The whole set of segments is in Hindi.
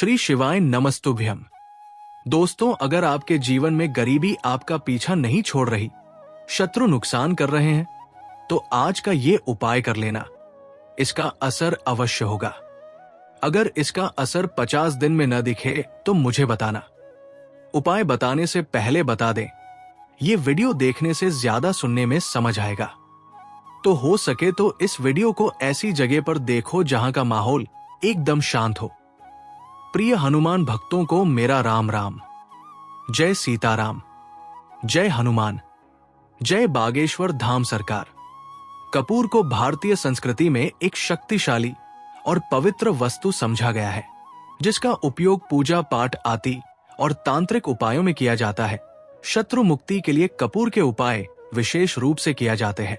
श्री शिवाय नमस्तुभ्यम। दोस्तों, अगर आपके जीवन में गरीबी आपका पीछा नहीं छोड़ रही, शत्रु नुकसान कर रहे हैं, तो आज का ये उपाय कर लेना। इसका असर अवश्य होगा। अगर इसका असर 50 दिन में न दिखे तो मुझे बताना। उपाय बताने से पहले बता दें, ये वीडियो देखने से ज्यादा सुनने में समझ आएगा, तो हो सके तो इस वीडियो को ऐसी जगह पर देखो जहां का माहौल एकदम शांत हो। प्रिय हनुमान भक्तों को मेरा राम राम। जय सीताराम, जय हनुमान, जय बागेश्वर धाम सरकार। कपूर को भारतीय संस्कृति में एक शक्तिशाली और पवित्र वस्तु समझा गया है, जिसका उपयोग पूजा पाठ आदि और तांत्रिक उपायों में किया जाता है। शत्रु मुक्ति के लिए कपूर के उपाय विशेष रूप से किया जाते हैं।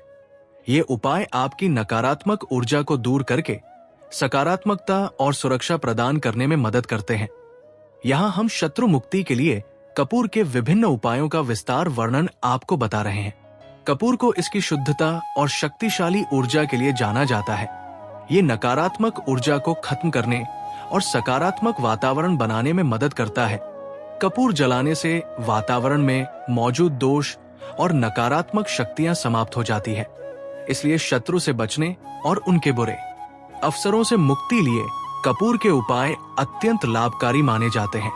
ये उपाय आपकी नकारात्मक ऊर्जा को दूर करके सकारात्मकता और सुरक्षा प्रदान करने में मदद करते हैं। यहाँ हम शत्रु मुक्ति के लिए कपूर के विभिन्न उपायों का विस्तार वर्णन आपको बता रहे हैं। कपूर को इसकी शुद्धता और शक्तिशाली ऊर्जा के लिए जाना जाता है। ये नकारात्मक ऊर्जा को खत्म करने और सकारात्मक वातावरण बनाने में मदद करता है। कपूर जलाने से वातावरण में मौजूद दोष और नकारात्मक शक्तियां समाप्त हो जाती है। इसलिए शत्रु से बचने और उनके बुरे अवसरों से मुक्ति लिए कपूर के उपाय अत्यंत लाभकारी माने जाते हैं।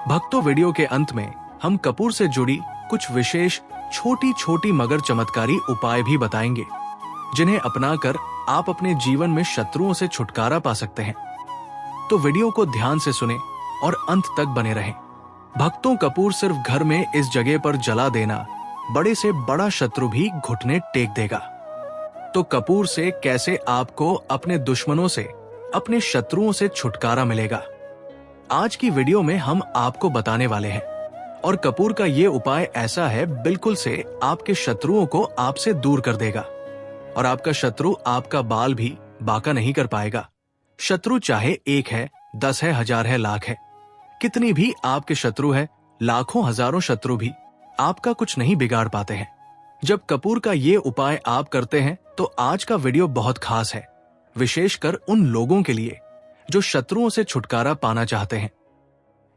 भक्तों, वीडियो के अंत में हम कपूर से जुड़ी कुछ विशेष छोटी छोटी मगर चमत्कारी उपाय भी बताएंगे, जिन्हें अपनाकर आप अपने जीवन में शत्रुओं से छुटकारा पा सकते हैं। तो वीडियो को ध्यान से सुने और अंत तक बने रहें। भक्तों, कपूर सिर्फ घर में इस जगह पर जला देना बड़े से बड़ा शत्रु भी घुटने टेक देगा। तो कपूर से कैसे आपको अपने दुश्मनों से, अपने शत्रुओं से छुटकारा मिलेगा, आज की वीडियो में हम आपको बताने वाले हैं। और कपूर का ये उपाय ऐसा है, बिल्कुल से आपके शत्रुओं को आपसे दूर कर देगा और आपका शत्रु आपका बाल भी बांका नहीं कर पाएगा। शत्रु चाहे एक है, 10 है, 1000 है, लाख है, कितनी भी आपके शत्रु है, लाखों हजारों शत्रु भी आपका कुछ नहीं बिगाड़ पाते हैं जब कपूर का ये उपाय आप करते हैं। तो आज का वीडियो बहुत खास है, विशेषकर उन लोगों के लिए जो शत्रुओं से छुटकारा पाना चाहते हैं,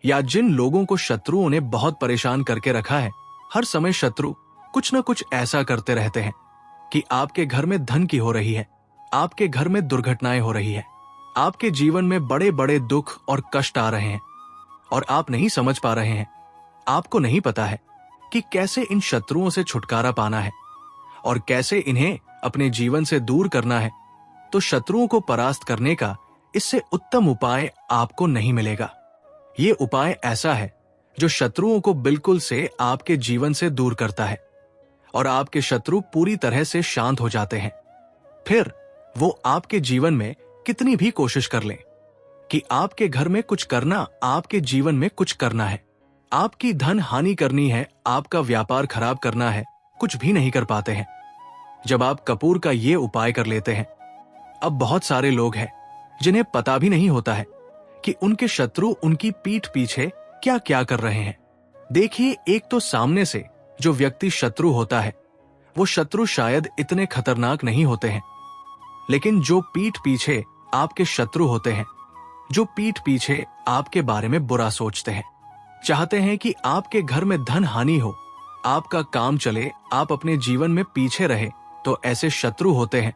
या जिन लोगों को शत्रुओं ने बहुत परेशान करके रखा है। हर समय शत्रु कुछ न कुछ ऐसा करते रहते हैं कि आपके घर में धन की हो रही है, आपके घर में दुर्घटनाएं हो रही है, आपके जीवन में बड़े बड़े दुख और कष्ट आ रहे हैं और आप नहीं समझ पा रहे हैं। आपको नहीं पता है कि कैसे इन शत्रुओं से छुटकारा पाना है और कैसे इन्हें अपने जीवन से दूर करना है। तो शत्रुओं को परास्त करने का इससे उत्तम उपाय आपको नहीं मिलेगा। ये उपाय ऐसा है जो शत्रुओं को बिल्कुल से आपके जीवन से दूर करता है और आपके शत्रु पूरी तरह से शांत हो जाते हैं। फिर वो आपके जीवन में कितनी भी कोशिश कर लें कि आपके घर में कुछ करना, आपके जीवन में कुछ करना है, आपकी धन हानि करनी है, आपका व्यापार खराब करना है, कुछ भी नहीं कर पाते हैं जब आप कपूर का ये उपाय कर लेते हैं। अब बहुत सारे लोग हैं जिन्हें पता भी नहीं होता है कि उनके शत्रु उनकी पीठ पीछे क्या क्या कर रहे हैं। देखिए, एक तो सामने से जो व्यक्ति शत्रु होता है, वो शत्रु शायद इतने खतरनाक नहीं होते हैं, लेकिन जो पीठ पीछे आपके शत्रु होते हैं, जो पीठ पीछे आपके बारे में बुरा सोचते हैं, चाहते हैं कि आपके घर में धन हानि हो, आपका काम चले, आप अपने जीवन में पीछे रहे, तो ऐसे शत्रु होते हैं,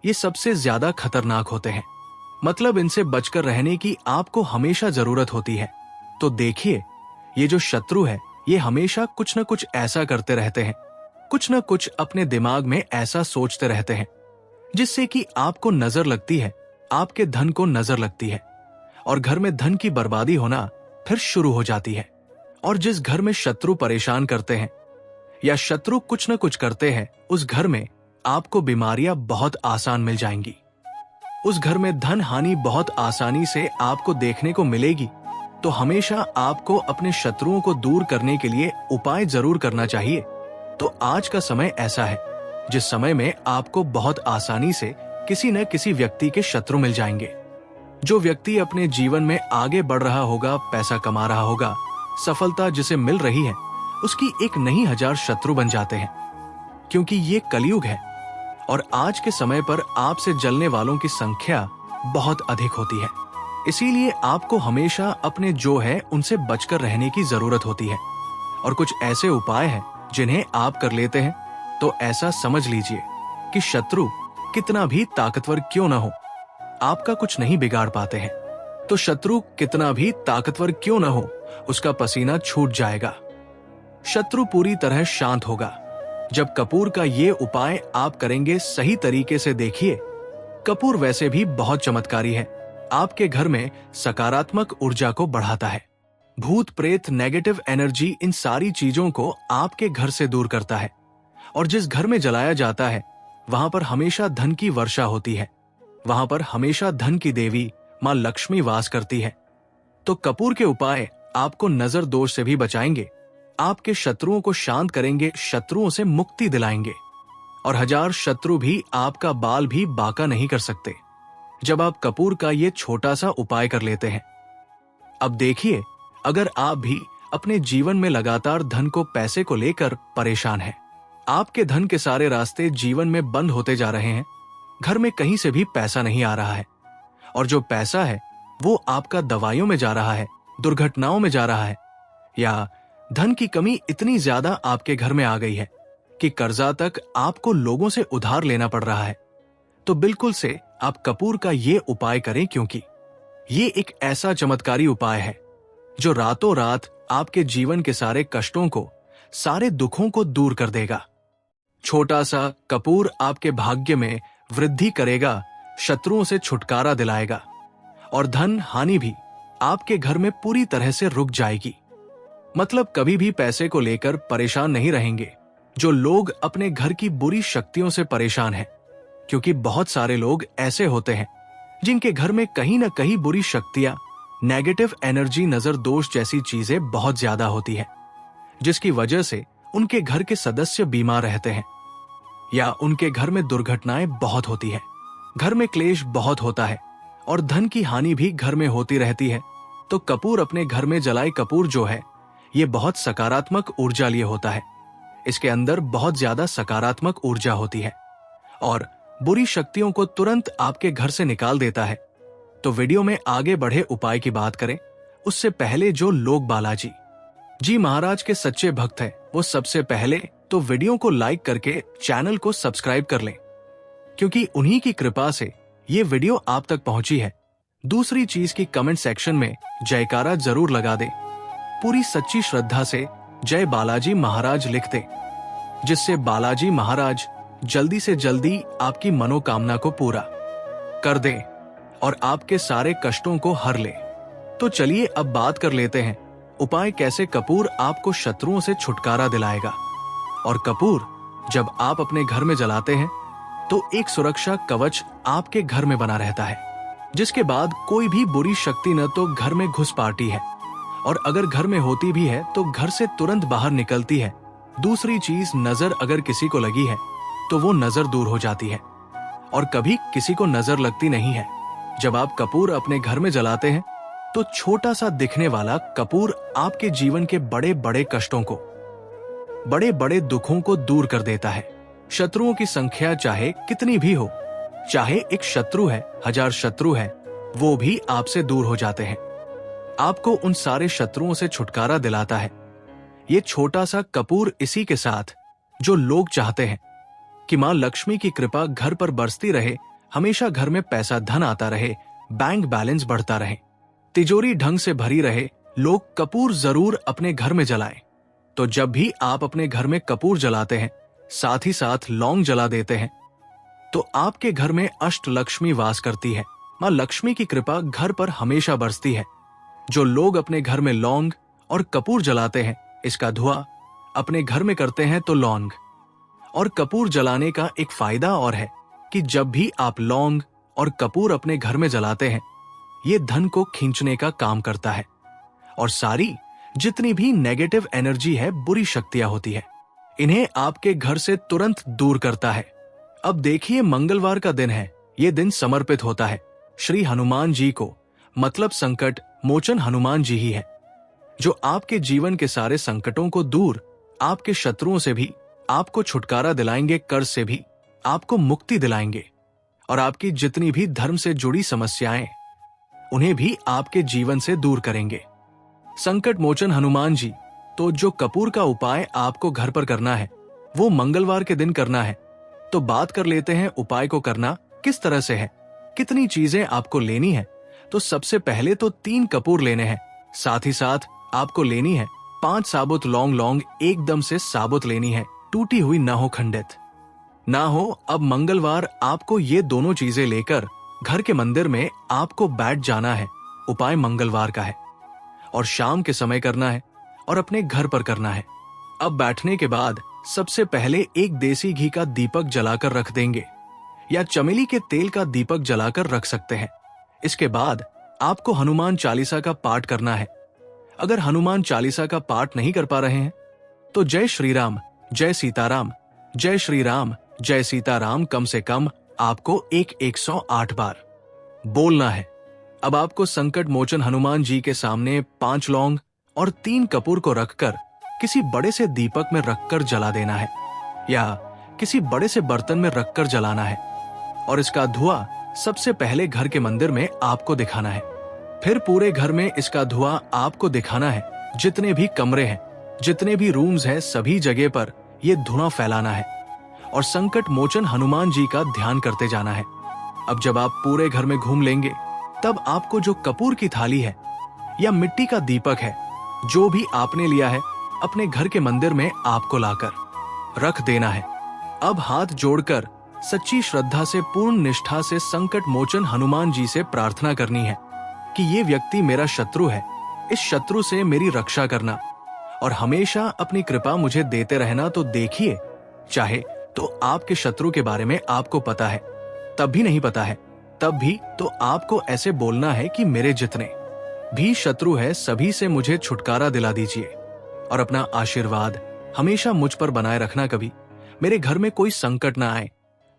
ये सबसे ज्यादा खतरनाक होते हैं। मतलब इनसे बचकर रहने की आपको हमेशा जरूरत होती है। तो देखिए, ये जो शत्रु है, ये हमेशा कुछ न कुछ ऐसा करते रहते हैं, कुछ न कुछ अपने दिमाग में ऐसा सोचते रहते हैं, जिससे कि आपको नजर लगती है, आपके धन को नजर लगती है और घर में धन की बर्बादी होना फिर शुरू हो जाती है। और जिस घर में शत्रु परेशान करते हैं या शत्रु कुछ न कुछ करते हैं, उस घर में आपको बीमारियां बहुत आसान मिल जाएंगी। उस घर में धन हानि बहुत आसानी से आपको देखने को मिलेगी। तो हमेशा आपको अपने शत्रुओं को दूर करने के लिए उपाय जरूर करना चाहिए। तो आज का समय ऐसा है जिस समय में आपको बहुत आसानी से किसी न किसी व्यक्ति के शत्रु मिल जाएंगे। जो व्यक्ति अपने जीवन में आगे बढ़ रहा होगा, पैसा कमा रहा होगा, सफलता जिसे मिल रही है, उसकी एक नहीं 1000 शत्रु बन जाते हैं, क्योंकि ये कलयुग है और आज के समय पर आपसे जलने वालों की संख्या बहुत अधिक होती है। इसीलिए आपको हमेशा अपने जो है उनसे बचकर रहने की जरूरत होती है। और कुछ ऐसे उपाय हैं जिन्हें आप कर लेते हैं तो ऐसा समझ लीजिए कि शत्रु कितना भी ताकतवर क्यों ना हो, आपका कुछ नहीं बिगाड़ पाते हैं। तो शत्रु कितना भी ताकतवर क्यों ना हो, उसका पसीना छूट जाएगा। शत्रु पूरी तरह शांत होगा। जब कपूर का ये उपाय आप करेंगे सही तरीके से देखिए, कपूर वैसे भी बहुत चमत्कारी है। आपके घर में सकारात्मक ऊर्जा को बढ़ाता है। भूत प्रेत, नेगेटिव एनर्जी, इन सारी चीजों को आपके घर से दूर करता है। और जिस घर में जलाया जाता है वहां पर हमेशा धन की वर्षा होती है। वहां पर हमेशा धन की देवी मां लक्ष्मी वास करती है। तो कपूर के उपाय आपको नजर दोष से भी बचाएंगे, आपके शत्रुओं को शांत करेंगे, शत्रुओं से मुक्ति दिलाएंगे। और 1000 शत्रु भी आपका बाल भी बांका नहीं कर सकते जब आप कपूर का ये छोटा सा उपाय कर लेते हैं। अब देखिए, अगर आप भी अपने जीवन में लगातार धन को, पैसे को लेकर परेशान हैं, आपके धन के सारे रास्ते जीवन में बंद होते जा रहे हैं, घर में कहीं से भी पैसा नहीं आ रहा है, और जो पैसा है वो आपका दवाइयों में जा रहा है, दुर्घटनाओं में जा रहा है, या धन की कमी इतनी ज्यादा आपके घर में आ गई है कि कर्जा तक आपको लोगों से उधार लेना पड़ रहा है, तो बिल्कुल से आप कपूर का ये उपाय करें, क्योंकि ये एक ऐसा चमत्कारी उपाय है जो रातों रात आपके जीवन के सारे कष्टों को, सारे दुखों को दूर कर देगा। छोटा सा कपूर आपके भाग्य में वृद्धि करेगा, शत्रुओं से छुटकारा दिलाएगा, और धन हानि भी आपके घर में पूरी तरह से रुक जाएगी। मतलब कभी भी पैसे को लेकर परेशान नहीं रहेंगे। जो लोग अपने घर की बुरी शक्तियों से परेशान हैं, क्योंकि बहुत सारे लोग ऐसे होते हैं जिनके घर में कहीं ना कहीं बुरी शक्तियां, नेगेटिव एनर्जी, नजर दोष जैसी चीजें बहुत ज्यादा होती है, जिसकी वजह से उनके घर के सदस्य बीमार रहते हैं, या उनके घर में दुर्घटनाएं बहुत होती है, घर में क्लेश बहुत होता है, और धन की हानि भी घर में होती रहती है। तो कपूर, अपने घर में जलाए कपूर जो है, ये बहुत सकारात्मक ऊर्जा लिए होता है। इसके अंदर बहुत ज्यादा सकारात्मक ऊर्जा होती है और बुरी शक्तियों को तुरंत आपके घर से निकाल देता है। तो वीडियो में आगे बढ़े उपाय की बात करें उससे पहले जो लोग बालाजी जी महाराज के सच्चे भक्त हैं, वो सबसे पहले तो वीडियो को लाइक करके चैनल को सब्सक्राइब कर लें, क्योंकि उन्हीं की कृपा से ये वीडियो आप तक पहुंची है। दूसरी चीज की कमेंट सेक्शन में जयकारा जरूर लगा दे, पूरी सच्ची श्रद्धा से जय बालाजी महाराज लिख दे, जिससे बालाजी महाराज जल्दी से जल्दी आपकी मनोकामना को पूरा कर दे और आपके सारे कष्टों को हर ले। तो चलिए अब बात कर लेते हैं उपाय कैसे कपूर आपको शत्रुओं से छुटकारा दिलाएगा। और कपूर जब आप अपने घर में जलाते हैं तो एक सुरक्षा कवच आपके घर में बना रहता है, जिसके बाद कोई भी बुरी शक्ति न तो घर में घुस पाती है, और अगर घर में होती भी है तो घर से तुरंत बाहर निकलती है। दूसरी चीज, नजर अगर किसी को लगी है तो वो नजर दूर हो जाती है, और कभी किसी को नजर लगती नहीं है। जब आप कपूर अपने घर में जलाते हैं तो छोटा सा दिखने वाला कपूर आपके जीवन के बड़े बड़े कष्टों को, बड़े बड़े दुखों को दूर कर देता है। शत्रुओं की संख्या चाहे कितनी भी हो, चाहे एक शत्रु है, 1000 शत्रु है, वो भी आपसे दूर हो जाते हैं। आपको उन सारे शत्रुओं से छुटकारा दिलाता है ये छोटा सा कपूर। इसी के साथ जो लोग चाहते हैं कि मां लक्ष्मी की कृपा घर पर बरसती रहे, हमेशा घर में पैसा धन आता रहे, बैंक बैलेंस बढ़ता रहे, तिजोरी ढंग से भरी रहे, लोग कपूर जरूर अपने घर में जलाएं। तो जब भी आप अपने घर में कपूर जलाते हैं, साथ ही साथ लौंग जला देते हैं, तो आपके घर में अष्ट लक्ष्मी वास करती है। मां लक्ष्मी की कृपा घर पर हमेशा बरसती है। जो लोग अपने घर में लौंग और कपूर जलाते हैं, इसका धुआं अपने घर में करते हैं, तो लौंग और कपूर जलाने का एक फायदा और है कि जब भी आप लौंग और कपूर अपने घर में जलाते हैं, ये धन को खींचने का काम करता है और सारी जितनी भी नेगेटिव एनर्जी है, बुरी शक्तियां होती है, इन्हें आपके घर से तुरंत दूर करता है। अब देखिए, मंगलवार का दिन है, ये दिन समर्पित होता है श्री हनुमान जी को, मतलब संकट मोचन हनुमान जी ही है, जो आपके जीवन के सारे संकटों को दूर, आपके शत्रुओं से भी आपको छुटकारा दिलाएंगे, कर्ज से भी आपको मुक्ति दिलाएंगे, और आपकी जितनी भी धर्म से जुड़ी समस्याएं, उन्हें भी आपके जीवन से दूर करेंगे। संकट मोचन हनुमान जी, तो जो कपूर का उपाय आपको घर पर करना है वो मंगलवार के दिन करना है। तो बात कर लेते हैं उपाय को करना किस तरह से है, कितनी चीजें आपको लेनी है। तो सबसे पहले तो 3 कपूर लेने हैं, साथ ही साथ आपको लेनी है 5 साबुत लौंग एकदम से साबुत लेनी है, टूटी हुई ना हो, खंडित ना हो। अब मंगलवार आपको ये दोनों चीजें लेकर घर के मंदिर में आपको बैठ जाना है। उपाय मंगलवार का है और शाम के समय करना है और अपने घर पर करना है। अब बैठने के बाद सबसे पहले एक देसी घी का दीपक जलाकर रख देंगे या चमेली के तेल का दीपक जलाकर रख सकते हैं। इसके बाद आपको हनुमान चालीसा का पाठ करना है। अगर हनुमान चालीसा का पाठ नहीं कर पा रहे हैं तो जय श्री राम, जय सीताराम, जय श्री राम, जय सीताराम कम से कम आपको 108 बार बोलना है। अब आपको संकट मोचन हनुमान जी के सामने 5 लौंग और 3 कपूर को रखकर किसी बड़े से दीपक में रखकर जला देना है या किसी बड़े से बर्तन में रखकर जलाना है और इसका धुआं सबसे पहले घर के मंदिर में आपको दिखाना है। फिर पूरे घर में इसका धुआं आपको दिखाना है। जितने भी कमरे हैं, जितने भी रूम्स हैं, सभी जगह पर यह धुआं फैलाना है और संकट मोचन हनुमान जी का ध्यान करते जाना है। अब जब आप पूरे घर में घूम लेंगे तब आपको जो कपूर की थाली है या मिट्टी का दीपक है, जो भी आपने लिया है, अपने घर के मंदिर में आपको लाकर रख देना है। अब हाथ जोड़कर सच्ची श्रद्धा से, पूर्ण निष्ठा से संकट मोचन हनुमान जी से प्रार्थना करनी है कि ये व्यक्ति मेरा शत्रु है, इस शत्रु से मेरी रक्षा करना और हमेशा अपनी कृपा मुझे देते रहना। तो देखिए, चाहे तो आपके शत्रु के बारे में आपको पता है, तब भी नहीं पता है, तब भी तो आपको ऐसे बोलना है कि मेरे जितने भी शत्रु है सभी से मुझे छुटकारा दिला दीजिए और अपना आशीर्वाद हमेशा मुझ पर बनाए रखना। कभी मेरे घर में कोई संकट ना आए,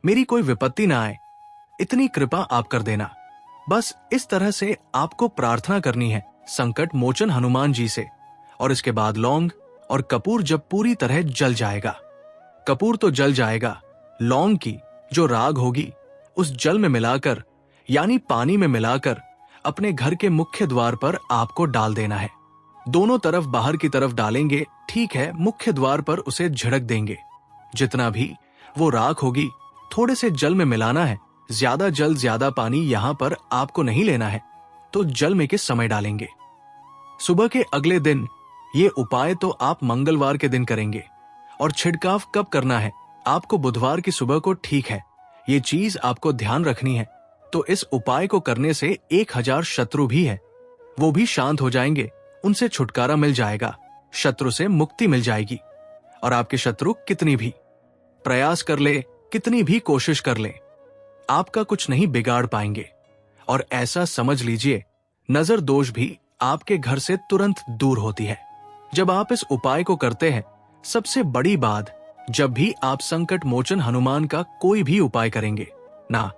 मेरी कोई विपत्ति ना आए, इतनी कृपा आप कर देना। बस इस तरह से आपको प्रार्थना करनी है संकट मोचन हनुमान जी से। और इसके बाद लौंग और कपूर जब पूरी तरह जल जाएगा, कपूर तो जल जाएगा, लौंग की जो राग होगी उस जल में मिलाकर यानी पानी में मिलाकर अपने घर के मुख्य द्वार पर आपको डाल देना है। दोनों तरफ बाहर की तरफ डालेंगे, ठीक है, मुख्य द्वार पर उसे झिड़क देंगे। जितना भी वो राख होगी थोड़े से जल में मिलाना है। ज्यादा जल ज्यादा पानी यहाँ पर आपको नहीं लेना है, तो जल में के समय डालेंगे। सुबह के अगले दिन ये उपाय तो आप मंगलवार के दिन करेंगे और छिड़काव कब करना है, आपको बुधवार की सुबह को, ठीक है, ये चीज आपको ध्यान रखनी है। तो इस उपाय को करने से 1000 शत्रु भी है वो भी शांत हो जाएंगे, उनसे छुटकारा मिल जाएगा, शत्रु से मुक्ति मिल जाएगी। और आपके शत्रु कितनी भी प्रयास कर ले, कितनी भी कोशिश कर ले, आपका कुछ नहीं बिगाड़ पाएंगे। और ऐसा समझ लीजिए, नजर दोष भी आपके घर से तुरंत दूर होती है जब आप इस उपाय को करते हैं। सबसे बड़ी बात, जब भी आप संकट मोचन हनुमान का कोई भी उपाय करेंगे ना,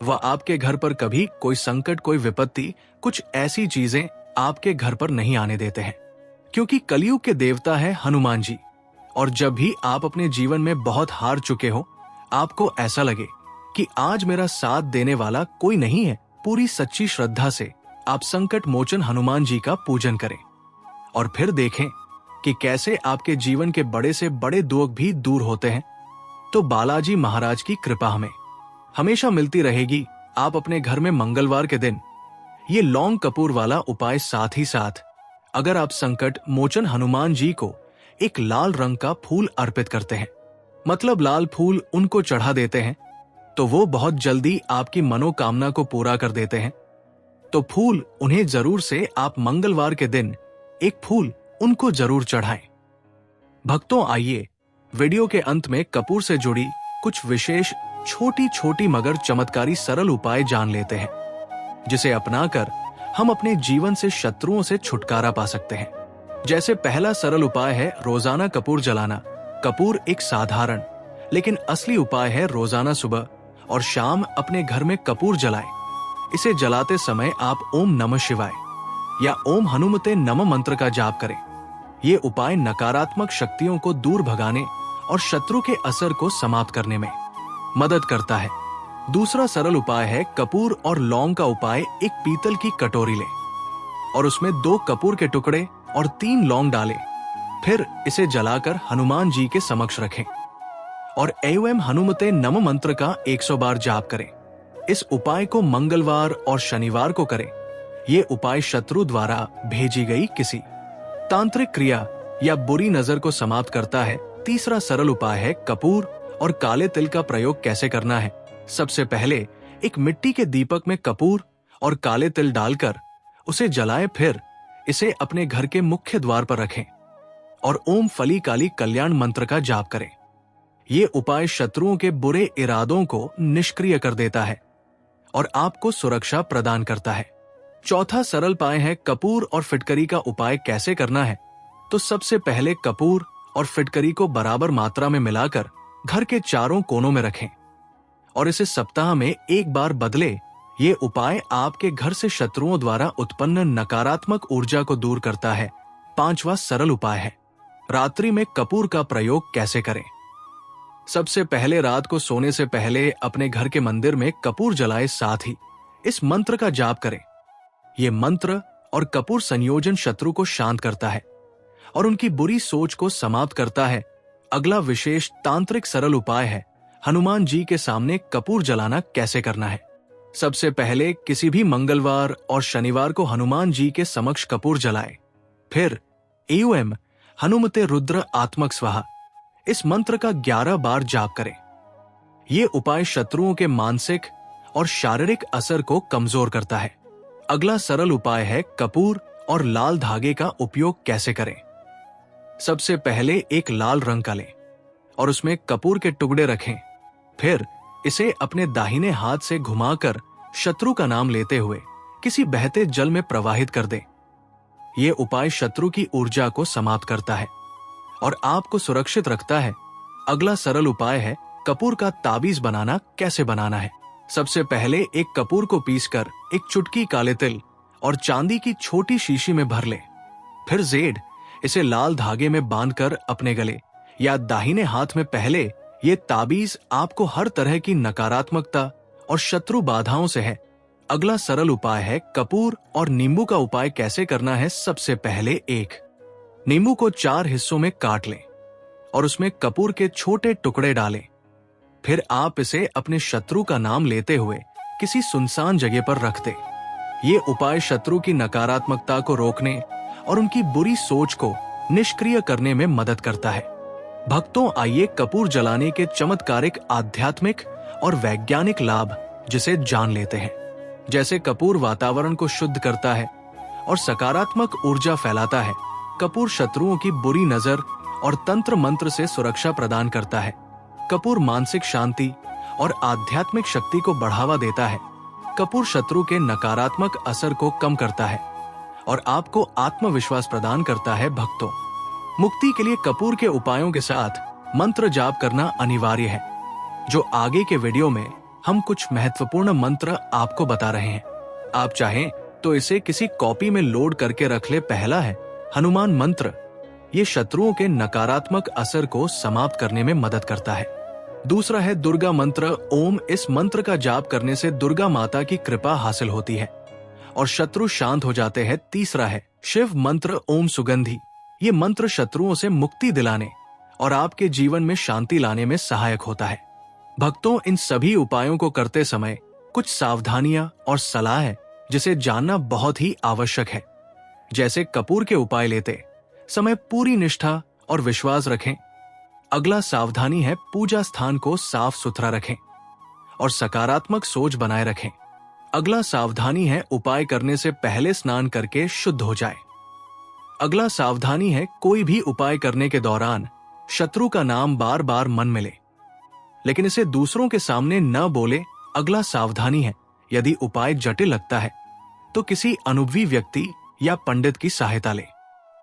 वह आपके घर पर कभी कोई संकट, कोई विपत्ति, कुछ ऐसी चीजें आपके घर पर नहीं आने देते हैं, क्योंकि कलयुग के देवता है हनुमान जी। और जब भी आप अपने जीवन में बहुत हार चुके हो, आपको ऐसा लगे कि आज मेरा साथ देने वाला कोई नहीं है, पूरी सच्ची श्रद्धा से आप संकट मोचन हनुमान जी का पूजन करें और फिर देखें कि कैसे आपके जीवन के बड़े से बड़े दुख भी दूर होते हैं। तो बालाजी महाराज की कृपा हमें हमेशा मिलती रहेगी। आप अपने घर में मंगलवार के दिन ये लौंग कपूर वाला उपाय, साथ ही साथ अगर आप संकट मोचन हनुमान जी को एक लाल रंग का फूल अर्पित करते हैं, मतलब लाल फूल उनको चढ़ा देते हैं, तो वो बहुत जल्दी आपकी मनोकामना को पूरा कर देते हैं। तो फूल उन्हें जरूर से आप मंगलवार के दिन एक फूल उनको जरूर चढ़ाएं। भक्तों, आइए वीडियो के अंत में कपूर से जुड़ी कुछ विशेष छोटी छोटी मगर चमत्कारी सरल उपाय जान लेते हैं, जिसे अपनाकर हम अपने जीवन से शत्रुओं से छुटकारा पा सकते हैं। जैसे पहला सरल उपाय है रोजाना कपूर जलाना। कपूर एक साधारण लेकिन असली उपाय है। रोजाना सुबह और शाम अपने घर में कपूर जलाएं। इसे जलाते समय आप ओम नमः शिवाय या ओम हनुमते नमः मंत्र का जाप करें। ये उपाय नकारात्मक शक्तियों को दूर भगाने और शत्रु के असर को समाप्त करने में मदद करता है। दूसरा सरल उपाय है कपूर और लौंग का उपाय। एक पीतल की कटोरी लें और उसमें 2 कपूर के टुकड़े और 3 लौंग डालें। फिर इसे जलाकर हनुमान जी के समक्ष रखें और एवं हनुमते नम मंत्र का 100 बार जाप करें। इस उपाय को मंगलवार और शनिवार को करें। ये उपाय शत्रु द्वारा भेजी गई किसी तांत्रिक क्रिया या बुरी नजर को समाप्त करता है। तीसरा सरल उपाय है कपूर और काले तिल का प्रयोग कैसे करना है। सबसे पहले एक मिट्टी के दीपक में कपूर और काले तिल डालकर उसे जलाएं। फिर इसे अपने घर के मुख्य द्वार पर रखें और ओम फली काली कल्याण मंत्र का जाप करें। ये उपाय शत्रुओं के बुरे इरादों को निष्क्रिय कर देता है और आपको सुरक्षा प्रदान करता है। चौथा सरल उपाय है कपूर और फिटकरी का उपाय कैसे करना है। तो सबसे पहले कपूर और फिटकरी को बराबर मात्रा में मिलाकर घर के चारों कोनों में रखें और इसे सप्ताह में 1 बार बदले। ये उपाय आपके घर से शत्रुओं द्वारा उत्पन्न नकारात्मक ऊर्जा को दूर करता है। 5वां सरल उपाय है रात्रि में कपूर का प्रयोग कैसे करें। सबसे पहले रात को सोने से पहले अपने घर के मंदिर में कपूर जलाए, साथ ही इस मंत्र का जाप करें। ये मंत्र और कपूर संयोजन शत्रु को शांत करता है और उनकी बुरी सोच को समाप्त करता है। अगला विशेष तांत्रिक सरल उपाय है हनुमान जी के सामने कपूर जलाना कैसे करना है। सबसे पहले किसी भी मंगलवार और शनिवार को हनुमान जी के समक्ष कपूर जलाए। फिर एवं हनुमते रुद्र आत्मक स्वाहा इस मंत्र का 11 बार जाप करें। ये उपाय शत्रुओं के मानसिक और शारीरिक असर को कमजोर करता है। अगला सरल उपाय है कपूर और लाल धागे का उपयोग कैसे करें। सबसे पहले एक लाल रंग का लें और उसमें कपूर के टुकड़े रखें। फिर इसे अपने दाहिने हाथ से घुमाकर शत्रु का नाम लेते हुए किसी बहते जल में प्रवाहित कर दें। यह उपाय शत्रु की ऊर्जा को समाप्त करता है और आपको सुरक्षित रखता है। अगला सरल उपाय है कपूर का ताबीज बनाना कैसे बनाना है। सबसे पहले एक कपूर को पीसकर एक चुटकी काले तिल और चांदी की छोटी शीशी में भर ले। फिर जेड इसे लाल धागे में बांधकर अपने गले या दाहिने हाथ में पहले। ये ताबीज आपको हर तरह की नकारात्मकता और शत्रु बाधाओं से है। अगला सरल उपाय है कपूर और नींबू का उपाय कैसे करना है। सबसे पहले एक नींबू को 4 हिस्सों में काट लें और उसमें कपूर के छोटे टुकड़े डालें। फिर आप इसे अपने शत्रु का नाम लेते हुए किसी सुनसान जगह पर रख दें। ये उपाय शत्रु की नकारात्मकता को रोकने और उनकी बुरी सोच को निष्क्रिय करने में मदद करता है। भक्तों, आइए कपूर जलाने के चमत्कारिक आध्यात्मिक और वैज्ञानिक लाभ जिसे जान लेते हैं। जैसे कपूर वातावरण को शुद्ध करता है और सकारात्मक ऊर्जा फैलाता है। कपूर शत्रुओं की बुरी नजर और तंत्र मंत्र से सुरक्षा प्रदान करता है। कपूर मानसिक शांति और आध्यात्मिक शक्ति को बढ़ावा देता है। कपूर शत्रु के नकारात्मक असर को कम करता है और आपको आत्मविश्वास प्रदान करता है। भक्तों, मुक्ति के लिए कपूर के उपायों के साथ मंत्र जाप करना अनिवार्य है। जो आगे के वीडियो में हम कुछ महत्वपूर्ण मंत्र आपको बता रहे हैं। आप चाहें तो इसे किसी कॉपी में लोड करके रख ले। पहला है हनुमान मंत्र। ये शत्रुओं के नकारात्मक असर को समाप्त करने में मदद करता है। दूसरा है दुर्गा मंत्र ओम। इस मंत्र का जाप करने से दुर्गा माता की कृपा हासिल होती है और शत्रु शांत हो जाते हैं। तीसरा है शिव मंत्र ओम सुगंधि। ये मंत्र शत्रुओं से मुक्ति दिलाने और आपके जीवन में शांति लाने में सहायक होता है। भक्तों, इन सभी उपायों को करते समय कुछ सावधानियां और सलाह है जिसे जानना बहुत ही आवश्यक है। जैसे कपूर के उपाय लेते समय पूरी निष्ठा और विश्वास रखें। अगला सावधानी है पूजा स्थान को साफ सुथरा रखें और सकारात्मक सोच बनाए रखें। अगला सावधानी है उपाय करने से पहले स्नान करके शुद्ध हो जाए। अगला सावधानी है कोई भी उपाय करने के दौरान शत्रु का नाम बार बार मन में ले, लेकिन इसे दूसरों के सामने न बोले। अगला सावधानी है यदि उपाय जटिल लगता है तो किसी अनुभवी व्यक्ति या पंडित की सहायता ले।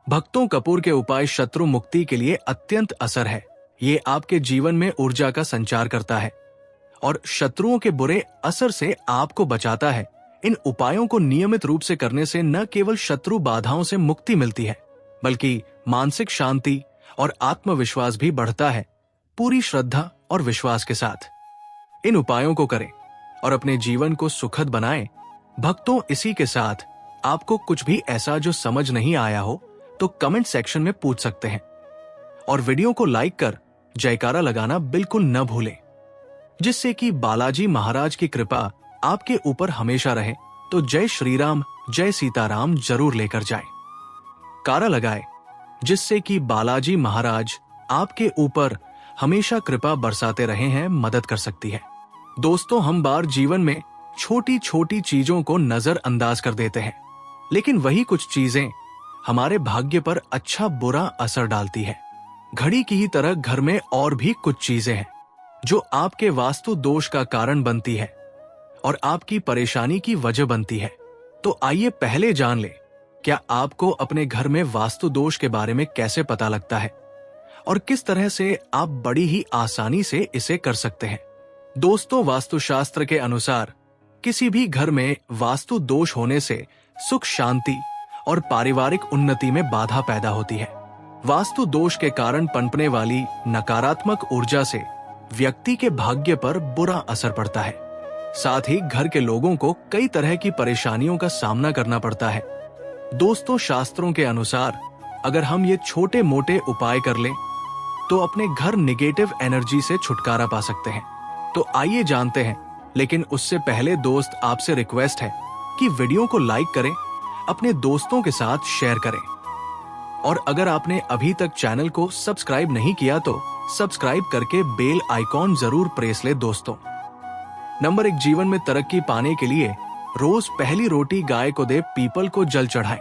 भक्तों, कपूर के उपाय शत्रु मुक्ति के लिए अत्यंत असर है। ये आपके जीवन में ऊर्जा का संचार करता है और शत्रुओं के बुरे असर से आपको बचाता है। इन उपायों को नियमित रूप से करने से न केवल शत्रु बाधाओं से मुक्ति मिलती है, बल्कि मानसिक शांति और आत्मविश्वास भी बढ़ता है। पूरी श्रद्धा और विश्वास के साथ इन उपायों को करें और अपने जीवन को सुखद बनाएं। भक्तों, इसी के साथ आपको कुछ भी ऐसा जो समझ नहीं आया हो तो कमेंट सेक्शन में पूछ सकते हैं और वीडियो को लाइक कर जयकारा लगाना बिल्कुल न भूलें, जिससे कि बालाजी महाराज की कृपा आपके ऊपर हमेशा रहे। तो जय श्री राम, जय सीताराम जरूर लेकर जाएं। कारा लगाए, जिससे कि बालाजी महाराज आपके ऊपर हमेशा कृपा बरसाते रहे हैं, मदद कर सकती है। दोस्तों, हम बार जीवन में छोटी छोटी चीजों को नजरअंदाज कर देते हैं, लेकिन वही कुछ चीजें हमारे भाग्य पर अच्छा बुरा असर डालती है। घड़ी की ही तरह घर में और भी कुछ चीजें हैं जो आपके वास्तु दोष का कारण बनती है और आपकी परेशानी की वजह बनती है। तो आइए पहले जान ले, क्या आपको अपने घर में वास्तु दोष के बारे में कैसे पता लगता है और किस तरह से आप बड़ी ही आसानी से इसे कर सकते हैं। दोस्तों, वास्तुशास्त्र के अनुसार किसी भी घर में वास्तु दोष होने से सुख शांति और पारिवारिक उन्नति में बाधा पैदा होती है। वास्तु दोष के कारण पनपने वाली नकारात्मक ऊर्जा से व्यक्ति के भाग्य पर बुरा असर पड़ता है। साथ ही घर के लोगों को कई तरह की परेशानियों का सामना करना पड़ता है। दोस्तों, शास्त्रों के अनुसार अगर हम ये छोटे मोटे उपाय कर लें तो अपने घर नेगेटिव एनर्जी से छुटकारा पा सकते हैं। तो आइए जानते हैं, लेकिन उससे पहले दोस्त आपसे रिक्वेस्ट है कि वीडियो को लाइक करें, अपने दोस्तों के साथ शेयर करें और अगर आपने अभी तक चैनल को सब्सक्राइब नहीं किया तो सब्सक्राइब करके बेल आइकॉन जरूर प्रेस ले। दोस्तों, नंबर 1, जीवन में तरक्की पाने के लिए रोज पहली रोटी गाय को दे, पीपल को जल चढ़ाएं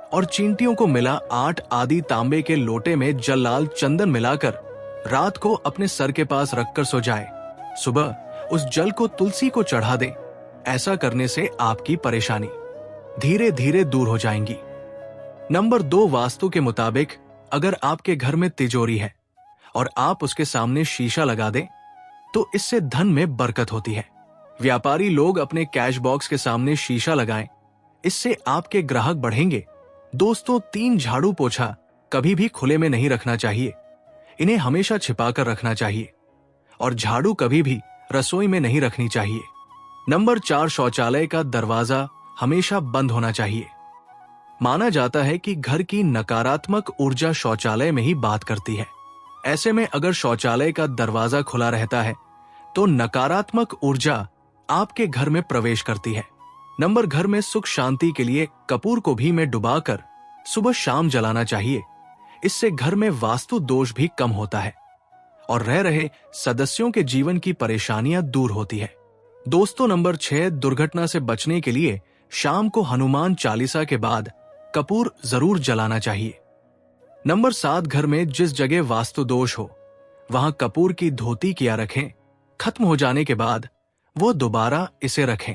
और चींटियों को मिला 8 आदि तांबे के लोटे में जल लाल चंदन मिलाकर रात को अपने सर के पास रखकर सो जाए। सुबह उस जल को तुलसी को चढ़ा दे। ऐसा करने से आपकी परेशानी धीरे धीरे दूर हो जाएंगी। नंबर 2, वास्तु के मुताबिक अगर आपके घर में तिजोरी है और आप उसके सामने शीशा लगा दें तो इससे धन में बरकत होती है। व्यापारी लोग अपने कैश बॉक्स के सामने शीशा लगाएं, इससे आपके ग्राहक बढ़ेंगे। दोस्तों, 3 झाड़ू पोछा कभी भी खुले में नहीं रखना चाहिए, इन्हें हमेशा छिपाकर रखना चाहिए और झाड़ू कभी भी रसोई में नहीं रखनी चाहिए। नंबर 4, शौचालय का दरवाजा हमेशा बंद होना चाहिए। माना जाता है कि घर की नकारात्मक ऊर्जा शौचालय में ही बात करती है। ऐसे में अगर शौचालय का दरवाजा खुला रहता है तो नकारात्मक ऊर्जा आपके घर में प्रवेश करती है। नंबर, घर में सुख शांति के लिए कपूर को घी में डुबाकर सुबह शाम जलाना चाहिए। इससे घर में वास्तु दोष भी कम होता है और रह रहे सदस्यों के जीवन की परेशानियां दूर होती है। दोस्तों, नंबर 6, दुर्घटना से बचने के लिए शाम को हनुमान चालीसा के बाद कपूर जरूर जलाना चाहिए। नंबर 7, घर में जिस जगह वास्तु दोष हो वहां कपूर की धोती किया रखें। खत्म हो जाने के बाद वो दोबारा इसे रखें।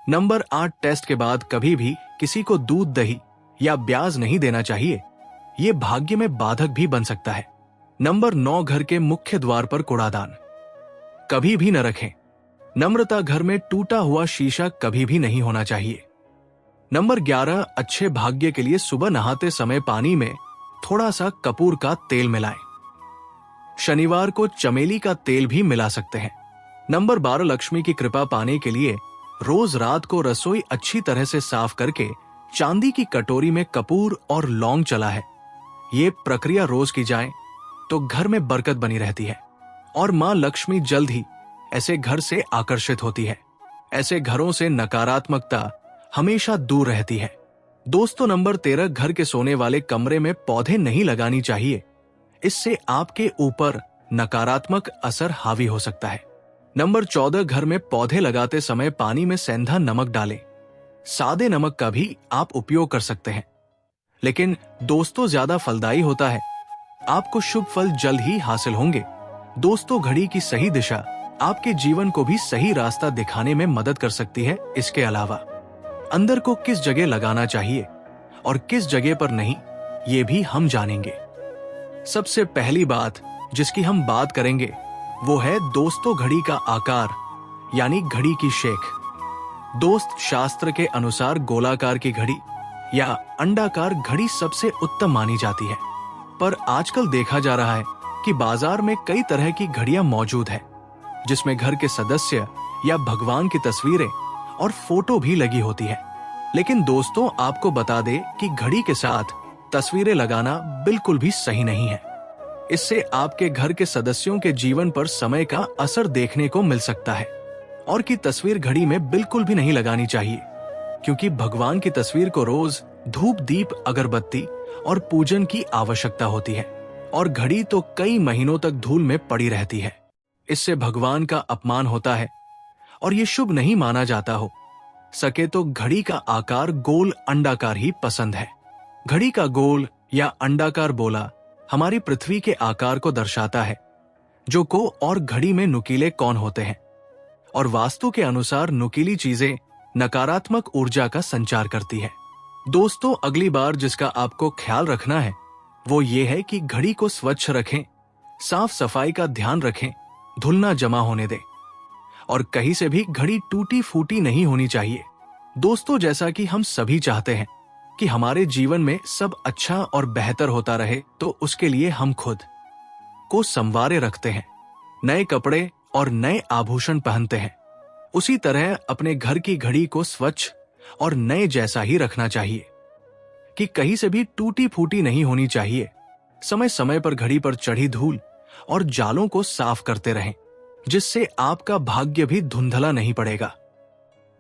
नंबर 8, टेस्ट के बाद कभी भी किसी को दूध दही या ब्याज नहीं देना चाहिए, ये भाग्य में बाधक भी बन सकता है। नंबर 9, घर के मुख्य द्वार पर कूड़ादान कभी भी न रखें। नम्रता, घर में टूटा हुआ शीशा कभी भी नहीं होना चाहिए। नंबर 11, अच्छे भाग्य के लिए सुबह नहाते समय पानी में थोड़ा सा कपूर का तेल मिलाएं। शनिवार को चमेली का तेल भी मिला सकते हैं। नंबर 12, लक्ष्मी की कृपा पाने के लिए रोज रात को रसोई अच्छी तरह से साफ करके चांदी की कटोरी में कपूर और लौंग चला है। ये प्रक्रिया रोज की जाए तो घर में बरकत बनी रहती है और मां लक्ष्मी जल्द ही ऐसे घर से आकर्षित होती है। ऐसे घरों से नकारात्मकता हमेशा दूर रहती है। दोस्तों, नंबर 13, घर के सोने वाले कमरे में पौधे नहीं लगानी चाहिए, इससे आपके ऊपर नकारात्मक असर हावी हो सकता है। नंबर 14, घर में पौधे लगाते समय पानी में सेंधा नमक डालें। सादे नमक का भी आप उपयोग कर सकते हैं, लेकिन दोस्तों ज्यादा फलदायी होता है। आपको शुभ फल जल्द ही हासिल होंगे। दोस्तों, घड़ी की सही दिशा आपके जीवन को भी सही रास्ता दिखाने में मदद कर सकती है। इसके अलावा अंदर को किस जगह लगाना चाहिए और किस जगह पर नहीं, ये भी हम जानेंगे। सबसे पहली बात जिसकी हम बात करेंगे वो है दोस्तों घड़ी का आकार, यानी घड़ी की शेख। दोस्त, शास्त्र के अनुसार गोलाकार की घड़ी या अंडाकार घड़ी सबसे उत्तम मानी जाती है, पर आजकल देखा जा रहा है कि बाजार में कई तरह की घड़ियां मौजूद है जिसमें घर के सदस्य या भगवान की तस्वीरें और फोटो भी लगी होती है। लेकिन दोस्तों, आपको बता दे कि घड़ी के साथ तस्वीरें लगाना बिल्कुल भी सही नहीं है। इससे आपके घर के सदस्यों के जीवन पर समय का असर देखने को मिल सकता है। और की तस्वीर घड़ी में बिल्कुल भी नहीं लगानी चाहिए, क्योंकि भगवान की तस्वीर को रोज धूप, दीप, अगरबत्ती और पूजन की आवश्यकता होती है, और घड़ी तो कई महीनों तक धूल में पड़ी रहती है। इससे भगवान का अपमान होता है और ये शुभ नहीं माना जाता हो सके तो घड़ी का आकार गोल अंडाकार ही पसंद है। घड़ी का गोल या अंडाकार बोला हमारी पृथ्वी के आकार को दर्शाता है, जो को और घड़ी में नुकीले कौन होते हैं। और वास्तु के अनुसार नुकीली चीजें नकारात्मक ऊर्जा का संचार करती है। दोस्तों, अगली बार जिसका आपको ख्याल रखना है वो ये है कि घड़ी को स्वच्छ रखें, साफ सफाई का ध्यान रखें, धूल ना जमा होने दें, और कहीं से भी घड़ी टूटी फूटी नहीं होनी चाहिए। दोस्तों, जैसा कि हम सभी चाहते हैं कि हमारे जीवन में सब अच्छा और बेहतर होता रहे, तो उसके लिए हम खुद को संवारे रखते हैं, नए कपड़े और नए आभूषण पहनते हैं। उसी तरह अपने घर की घड़ी को स्वच्छ और नए जैसा ही रखना चाहिए कि कहीं से भी टूटी फूटी नहीं होनी चाहिए। समय समय पर घड़ी पर चढ़ी धूल और जालों को साफ करते रहें, जिससे आपका भाग्य भी धुंधला नहीं पड़ेगा।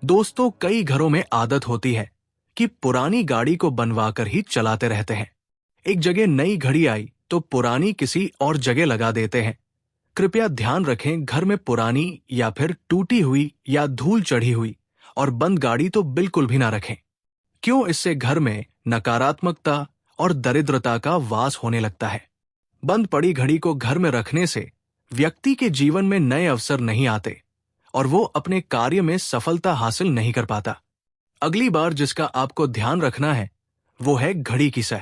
दोस्तों, कई घरों में आदत होती है कि पुरानी गाड़ी को बनवाकर ही चलाते रहते हैं। एक जगह नई घड़ी आई तो पुरानी किसी और जगह लगा देते हैं। कृपया ध्यान रखें, घर में पुरानी या फिर टूटी हुई या धूल चढ़ी हुई और बंद गाड़ी तो बिल्कुल भी ना रखें। क्यों? इससे घर में नकारात्मकता और दरिद्रता का वास होने लगता है। बंद पड़ी घड़ी को घर में रखने से व्यक्ति के जीवन में नए अवसर नहीं आते और वो अपने कार्य में सफलता हासिल नहीं कर पाता। अगली बार जिसका आपको ध्यान रखना है वो है घड़ी की सह।